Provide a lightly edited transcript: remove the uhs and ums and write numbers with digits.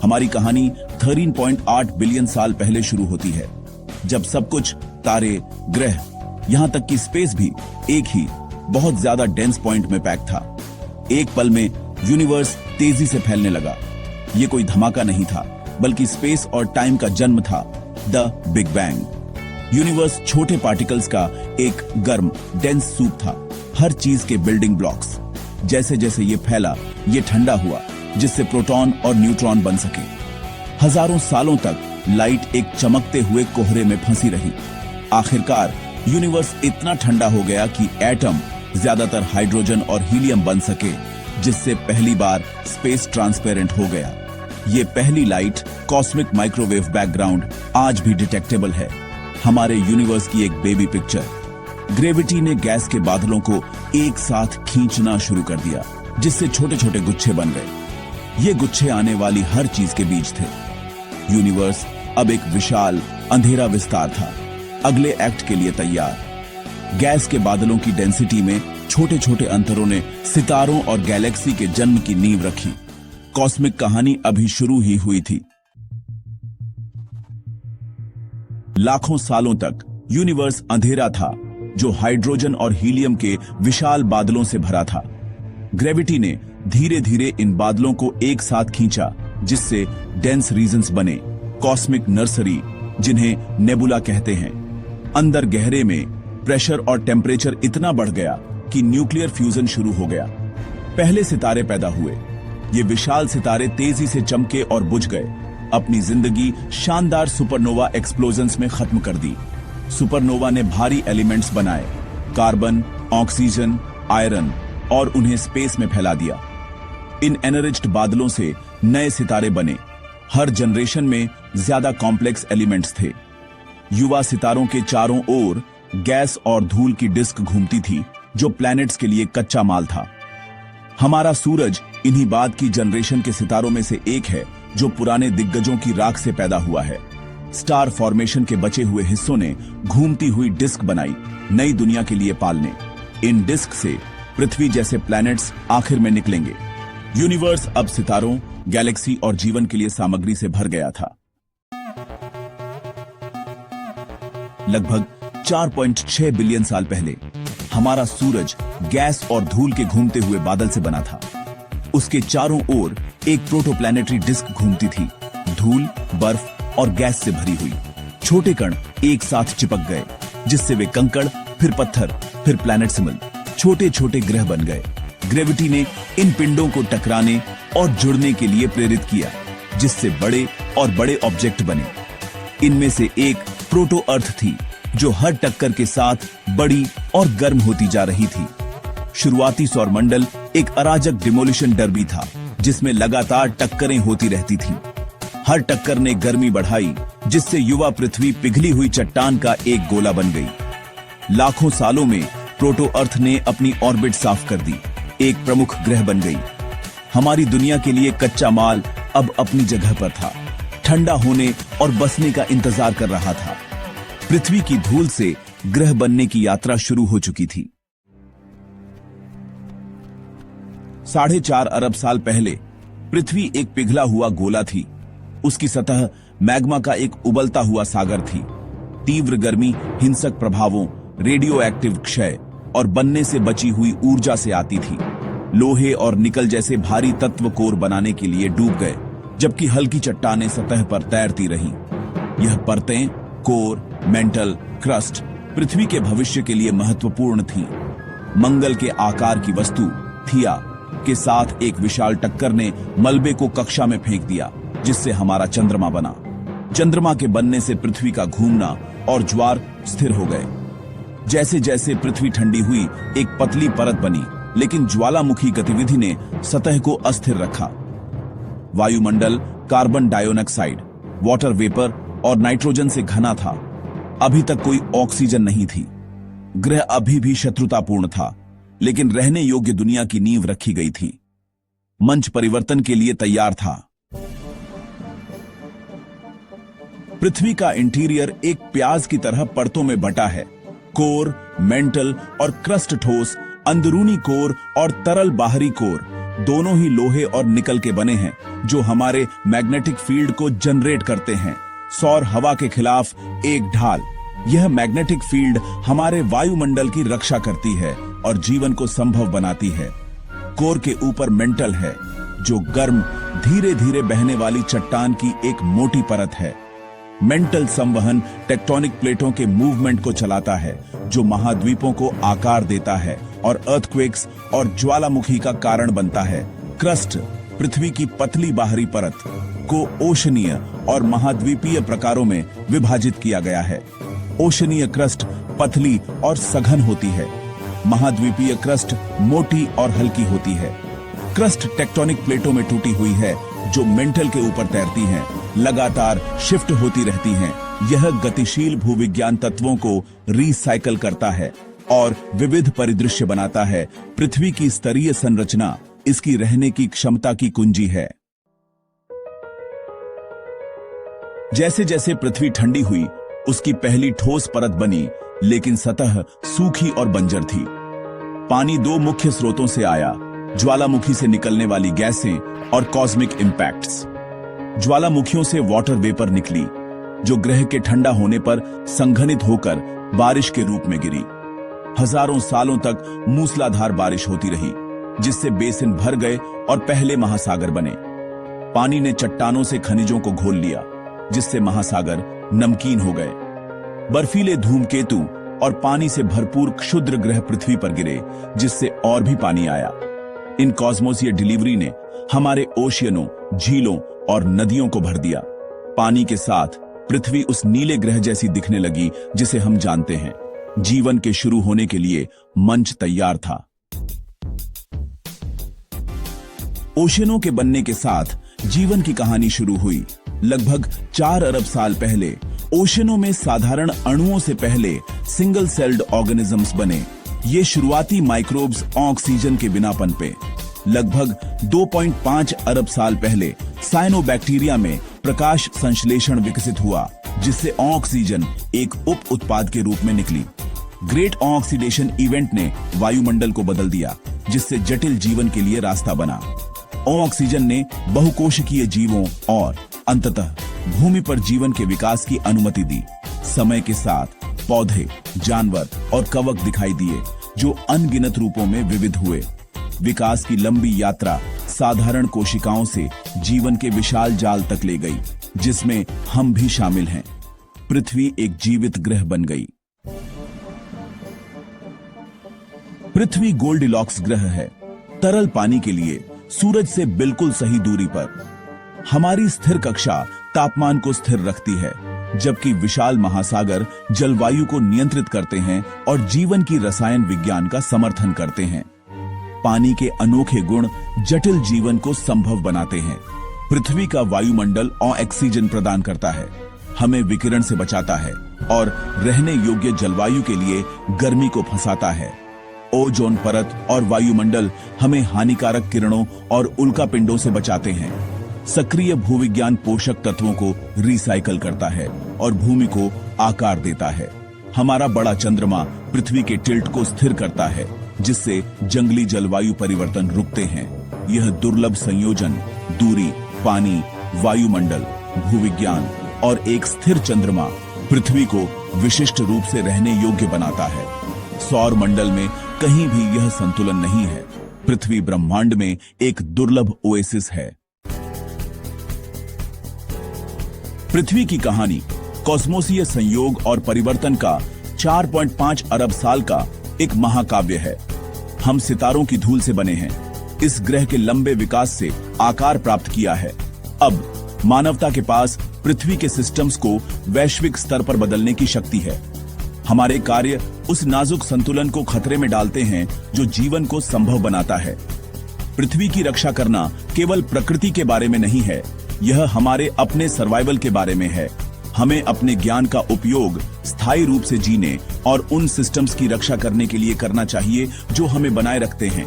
हमारी कहानी 13.8 बिलियन साल पहले शुरू होती है, जब सब कुछ, तारे, ग्रह, यहां तक कि स्पेस भी एक ही बहुत ज्यादा डेंस पॉइंट में पैक था। एक पल में यूनिवर्स तेजी से फैलने लगा। ये कोई धमाका नहीं था, बल्कि स्पेस और टाइम का जन्म था, द बिग बैंग। यूनिवर्स छोटे पार्टिकल्स का एक गर्म डेंस सूप था, हर चीज के बिल्डिंग ब्लॉक्स। जैसे जैसे ये फैला, ये ठंडा हुआ, जिससे प्रोटॉन और न्यूट्रॉन बन सके। हजारों सालों तक लाइट एक चमकते हुए कोहरे में फंसी रही। आखिरकार यूनिवर्स इतना ठंडा हो गया कि एटम ज्यादातर हाइड्रोजन और हीलियम बन सके, जिससे पहली बार स्पेस ट्रांसपेरेंट हो गया। ये पहली लाइट, कॉस्मिक माइक्रोवेव बैकग्राउंड, आज भी डिटेक्टेबल है। हमारे यूनिवर्स की एक बेबी पिक्चर। ग्रेविटी ने गैस के बादलों को एक साथ खींचना शुरू कर दिया, जिससे छोटे छोटे गुच्छे बन गए। ये गुच्छे आने वाली हर चीज के बीज थे। यूनिवर्स अब एक विशाल अंधेरा विस्तार था, अगले एक्ट के लिए तैयार। गैस के बादलों की डेंसिटी में छोटे छोटे अंतरों ने सितारों और गैलेक्सी के जन्म की नींव रखी। कॉस्मिक कहानी अभी शुरू ही हुई थी। लाखों सालों तक यूनिवर्स अंधेरा था, जो हाइड्रोजन और हीलियम के विशाल बादलों से भरा था। ग्रेविटी ने धीरे धीरे इन बादलों को एक साथ खींचा, जिससे डेंस रीजन्स बने, कॉस्मिक नर्सरी, जिन्हें नेबुला कहते हैं। अंदर गहरे में प्रेशर और टेम्परेचर इतना बढ़ गया कि न्यूक्लियर फ्यूजन शुरू हो गया। पहले सितारे पैदा हुए। ये विशाल सितारे तेजी से चमके और बुझ गए, अपनी जिंदगी शानदार सुपरनोवा एक्सप्लोजन्स में खत्म कर दी। सुपरनोवा ने भारी एलिमेंट्स बनाए, कार्बन, ऑक्सीजन, आयरन, और उन्हें स्पेस में फैला दिया। इन एनरिच्ड बादलों से नए सितारे बने। हर जनरेशन में ज्यादा कॉम्प्लेक्स एलिमेंट्स थे। युवा सितारों के चारों ओर गैस और धूल की डिस्क घूमती थी, जो प्लैनेट्स के लिए कच्चा माल था। हमारा सूरज इन्हीं बाद की जनरेशन के सितारों में से एक है, जो पुराने दिग्गजों की राख से पैदा हुआ है। स्टार फॉर्मेशन के बचे हुए हिस्सों ने घूमती हुई डिस्क बनाई, नई दुनिया के लिए पालने। इन डिस्क से पृथ्वी जैसे प्लैनेट्स आखिर में निकलेंगे। यूनिवर्स अब सितारों, गैलेक्सी और जीवन के लिए सामग्री से भर गया था। लगभग 4.6 बिलियन साल पहले हमारा सूरज गैस और धूल के घूमते हुए बादल से बना था। उसके चारों ओर एक प्रोटोप्लैनेटरी डिस्क घूमती थी, धूल, बर्फ और गैस से भरी हुई। छोटे कण एक साथ चिपक गए, जिससे वे कंकड़, फिर पत्थर, फिर प्लैनेट्स छोटे छोटे ग्रह बन गए। ग्रेविटी ने इन पिंडों को टकराने और जुड़ने के लिए प्रेरित किया, जिससे बड़े और बड़े ऑब्जेक्ट बने। इनमें से एक प्रोटो अर्थ थी, जो हर टक्कर के साथ बड़ी और गर्म होती जा रही थी। शुरुआती सौरमंडल एक अराजक डिमोलिशन डर्बी था, जिसमें लगातार टक्करें होती रहती थीं। हर टक्कर ने गर्मी बढ़ाई, जिससे युवा पृथ्वी पिघली हुई चट्टान का एक गोला बन गई। लाखों सालों में प्रोटो अर्थ ने अपनी ऑर्बिट साफ कर दी, एक प्रमुख ग्रह बन गई। हमारी दुनिया के लिए कच्चा माल अब अपनी जगह पर था, ठंडा होने और बसने का इंतजार कर रहा था। पृथ्वी की धूल से ग्रह बनने की यात्रा शुरू हो चुकी थी। 4.5 अरब साल पहले पृथ्वी एक पिघला हुआ गोला थी। उसकी सतह मैग्मा का एक उबलता हुआ सागर थी। तीव्र गर्मी हिंसक प्रभावों, रेडियो एक्टिव क्षय और बनने से बची हुई ऊर्जा से आती थी। लोहे और निकल जैसे भारी तत्व कोर बनाने के लिए डूब गए, जबकि हल्की चट्टानें सतह पर तैरती रहीं। यह परतें, कोर, मेंटल, क्रस्ट पृथ्वी के भविष्य के लिए महत्वपूर्ण थीं। मंगल के आकार की वस्तु थिया के साथ एक विशाल टक्कर ने मलबे को कक्षा में फेंक दिया, जिससे हमारा चंद्रमा बना। चंद्रमा के बनने से पृथ्वी का घूमना और ज्वार स्थिर हो गए। जैसे जैसे पृथ्वी ठंडी हुई, एक पतली परत बनी, लेकिन ज्वालामुखी गतिविधि ने सतह को अस्थिर रखा। वायुमंडल कार्बन डाइऑक्साइड, वाटर वेपर और नाइट्रोजन से घना था। अभी तक कोई ऑक्सीजन नहीं थी। ग्रह अभी भी शत्रुतापूर्ण था, लेकिन रहने योग्य दुनिया की नींव रखी गई थी। मंच परिवर्तन के लिए तैयार था। पृथ्वी का इंटीरियर एक प्याज की तरह परतों में बटा है। कोर, मेंटल और क्रस्ट ठोस, अंदरूनी कोर और तरल बाहरी कोर। दोनों ही लोहे और निकल के बने हैं, जो हमारे मैग्नेटिक फील्ड को जनरेट करते हैं। सौर हवा के खिलाफ एक ढाल। यह मैग्नेटिक फील्ड हमारे वायुमंडल की रक्षा करती है और जीवन को संभव बनाती है। कोर के ऊपर मेंटल है, जो गर्म, धीरे धीरे बहने वाली चट्टान की एक मोटी परत है। मेंटल संवहन टेक्टोनिक प्लेटों के मूवमेंट को चलाता है, जो महाद्वीपों को आकार देता है और अर्थक्वेक्स और ज्वालामुखी का कारण बनता है। क्रस्ट, पृथ्वी की पतली बाहरी परत, को ओशनीय और महाद्वीपीय प्रकारों में विभाजित किया गया है। ओशनीय क्रस्ट पतली और सघन होती है। महाद्वीपीय क्रस्ट मोटी और हल्की होती है। क्रस्ट टेक्टोनिक प्लेटों में टूटी हुई है, जो मेंटल के ऊपर तैरती हैं, लगातार शिफ्ट होती रहती हैं। यह गतिशील भूविज्ञान तत्वों को रिसाइकल करता है और विविध परिदृश्य बनाता है। पृथ्वी की स्तरीय संरचना इसकी रहने की क्षमता की कुंजी है। जैसे जैसे पृथ्वी ठंडी हुई, उसकी पहली ठोस परत बनी, लेकिन सतह सूखी और बंजर थी। पानी दो मुख्य स्रोतों से आया, ज्वालामुखी से निकलने वाली गैसें और कॉस्मिक इंपैक्ट्स। ज्वालामुखियों से वाटर वेपर निकली, जो ग्रह के ठंडा होने पर संघनित होकर बारिश के रूप में गिरी। हजारों सालों तक मूसलाधार बारिश होती रही, जिससे बेसिन भर गए और पहले महासागर बने। पानी ने चट्टानों से खनिजों को घोल लिया, जिससे महासागर नमकीन हो गए। बर्फीले धूमकेतु और पानी से भरपूर क्षुद्र ग्रह पृथ्वी पर गिरे, जिससे और भी पानी आया। इन कॉस्मोसीय डिलीवरी ने हमारे ओशियनों, झीलों और नदियों को भर दिया। पानी के साथ पृथ्वी उस नीले ग्रह जैसी दिखने लगी जिसे हम जानते हैं। जीवन के शुरू होने के लिए मंच तैयार था। ओशियनों के बनने के साथ जीवन की कहानी शुरू हुई। लगभग 4 अरब साल पहले ओशियनों में साधारण अणुओं से पहले सिंगल सेल्ड ऑर्गेनिजम्स बने। ये शुरुआती माइक्रोब्स ऑक्सीजन के बिना पनपे। लगभग 2.5 अरब साल पहले साइनोबैक्टीरिया में प्रकाश संश्लेषण विकसित हुआ, जिससे ऑक्सीजन एक उप उत्पाद के रूप में निकली। ग्रेट ऑक्सीडेशन इवेंट ने वायुमंडल को बदल दिया, जिससे जटिल जीवन के लिए रास्ता बना। ऑक्सीजन ने बहुकोशिकीय जीवों और अंततः भूमि पर जीवन के विकास की अनुमति दी। समय के साथ पौधे, जानवर और कवक दिखाई दिए, जो अनगिनत रूपों में विविध हुए। विकास की लंबी यात्रा साधारण कोशिकाओं से जीवन के विशाल जाल तक ले गई, जिसमें हम भी शामिल हैं। पृथ्वी एक जीवित ग्रह बन गई। पृथ्वी गोल्डिलॉक्स ग्रह है, तरल पानी के लिए सूरज से बिल्कुल सही दूरी पर। हमारी स्थिर कक्षा तापमान को स्थिर रखती है, जबकि विशाल महासागर जलवायु को नियंत्रित करते हैं और जीवन की रसायन विज्ञान का समर्थन करते हैं। पानी के अनोखे गुण जटिल जीवन को संभव बनाते हैं। पृथ्वी का वायुमंडल ऑक्सीजन प्रदान करता है, हमें विकिरण से बचाता है और रहने योग्य जलवायु के लिए गर्मी को फंसाता है। ओजोन परत और वायुमंडल हमें हानिकारक किरणों और उल्कापिंडों से बचाते हैं। सक्रिय भूविज्ञान पोषक तत्वों को रिसाइकल करता है और भूमि को आकार देता है। हमारा बड़ा चंद्रमा पृथ्वी के टिल्ट को स्थिर करता है, जिससे जंगली जलवायु परिवर्तन रुकते हैं। यह दुर्लभ संयोजन दूरी, पानी, वायुमंडल, भूविज्ञान और एक स्थिर चंद्रमा पृथ्वी को विशिष्ट रूप से रहने योग्य बनाता है। सौर मंडल में कहीं भी यह संतुलन नहीं है। पृथ्वी ब्रह्मांड में एक दुर्लभ ओएसिस है। पृथ्वी की कहानी कॉस्मोसीय संयोग और परिवर्तन का 4.5 अरब साल का एक महाकाव्य है। हम सितारों की धूल से बने हैं। इस ग्रह के लंबे विकास से आकार प्राप्त किया है। अब मानवता के पास पृथ्वी के सिस्टम्स को वैश्विक स्तर पर बदलने की शक्ति है। हमारे कार्य उस नाजुक संतुलन को खतरे में डालते हैं जो जीवन को संभव बनाता है। पृथ्वी की रक्षा करना केवल प्रकृति के बारे में नहीं है, यह हमारे अपने सर्वाइवल के बारे में है। हमें अपने ज्ञान का उपयोग स्थायी रूप से जीने और उन सिस्टम्स की रक्षा करने के लिए करना चाहिए जो हमें बनाए रखते हैं।